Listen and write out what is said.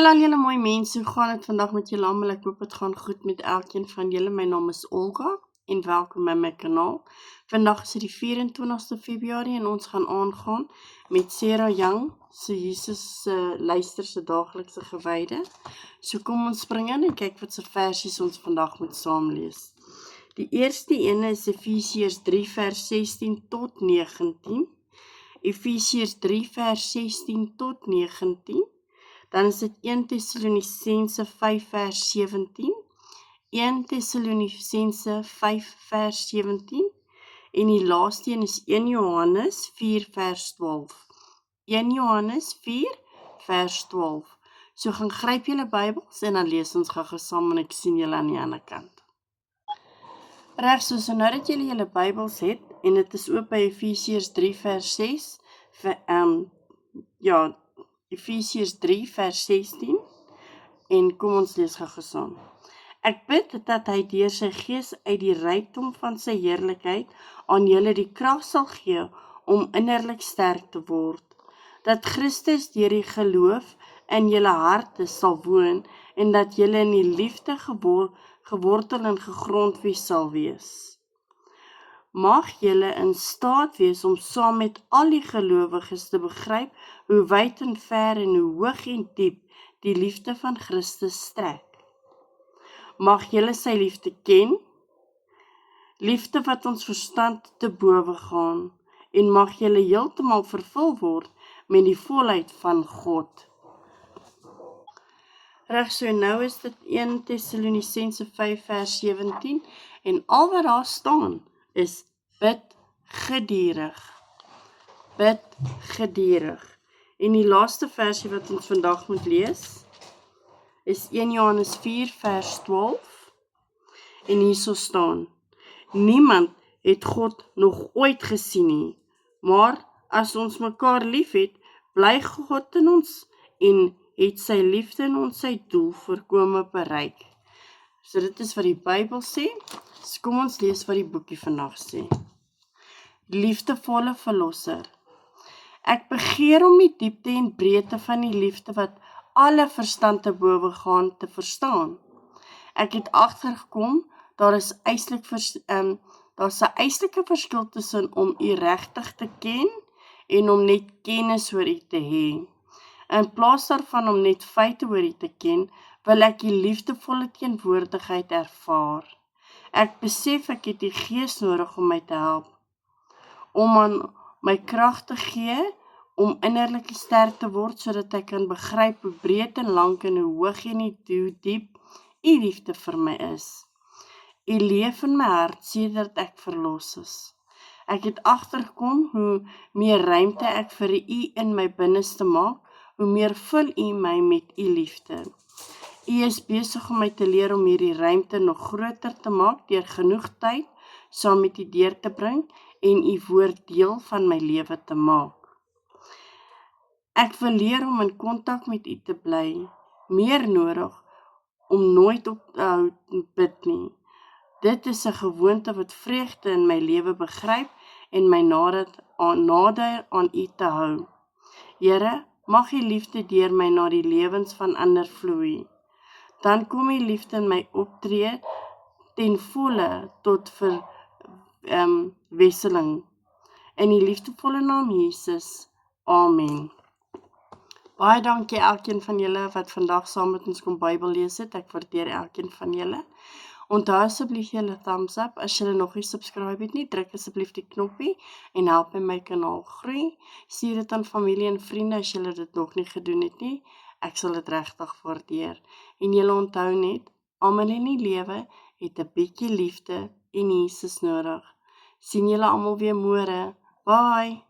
Hallo julle mooi mense, hoe gaan het vandag met julle almal? Ek hoop het gaan goed met elkeen van julle. My naam is Olga en welkom by my kanaal. Vandag is dit die 24ste Februarie en ons gaan aangaan met Sarah Young se Jesus se luister se daaglikse gewyde. So kom ons spring in en kyk wat se versies ons vandag moet saam lees. Die eerste ene is Efesiërs 3 vers 16 tot 19. Efesiërs 3 vers 16 tot 19. Dan is dit 1 Tessalonisense 5 vers 17, 1 Tessalonisense 5 vers 17 en die laaste een is 1 Johannes 4 vers 12. 1 Johannes 4 vers 12. So gaan gryp julle Bybels en dan lees ons gou saam en ek sien julle aan die ander kant. Reg, so nou dat julle julle Bybels het en dit is oop by Efesiërs 3 vers 6, Efesiërs 3 vers 16 en kom ons lees gou saam. Ek bid dat hy deur sy gees uit die rykdom van sy heerlikheid aan julle die krag sal gee om innerlik sterk te word, dat Christus deur die geloof in julle harte sal woon en dat julle in die liefde gewortel en gegrondves sal wees. Mag julle in staat wees om saam met al die gelowiges te begryp hoe wyd en ver en hoe hoog en diep die liefde van Christus strek. Mag julle sy liefde ken, liefde wat ons verstand te bowe gaan, en mag julle heeltemal vervul word met die volheid van God. Reg, so nou is dit 1 Tessalonisense 5 vers 17 en al wat daar staan is bid gedurig. Bid gedurig. En die laaste versie wat ons vandag moet lees is 1 Johannes 4 vers 12 en hierso staan: niemand het God nog ooit gesien nie, maar as ons mekaar lief het, bly God in ons en het sy liefde in ons sy doel volkome bereik. So dit is wat die Bybel sê. So kom ons lees wat die boekie vandag sê. Liefdevolle verlosser. Ek begeer om die diepte en breedte van die liefde wat alle verstand te bowe gaan te verstaan. Ek het agtergekom, daar's 'n eislike verskil tussen om u regtig te ken en om net kennis oor u te hê. In plaas daarvan om net feite oor u te ken, wil ek die liefdevolle teenwoordigheid ervaar. Ek besef ek het die Gees nodig om my te help, om aan my krag te gee, om innerlik sterk te word, sodat ek kan begryp hoe breed en lank en hoe hoog en hoe diep u liefde vir my is. U leef in my hart sedert ek verlos is. Ek het agtergekom hoe meer ruimte ek vir u in my binneste maak, hoe meer vul u my met u liefde. U is besig om my te leer om hierdie ruimte nog groter te maak deur genoeg tyd saam met u deur te bring en u woord deel van my lewe te maak. Ek wil leer om in kontak met u te bly, meer nodig om nooit op te hou bid nie. Dit is 'n gewoonte wat vreugde in my lewe begryp en my nader aan u te hou. Here, mag u liefde deur my na die lewens van ander vloei. Dan kom die liefde in my optree ten volle tot verwesseling. In die liefdevolle naam Jesus. Amen. Baie dankie elkeen van julle wat vandag saam met ons kom Bybel lees het. Ek waardeer elkeen van julle. Onthou asseblief julle thumbs up. As julle nog nie subscribe het nie, druk asseblief die knoppie en help my kanaal groei. Stuur dit aan familie en vriende as julle dit nog nie gedoen het nie. Ek sal dit regtig waardeer. En julle onthou net, almal in die lewe het 'n bietjie liefde en Jesus nodig. Sien julle almal weer môre. Bye.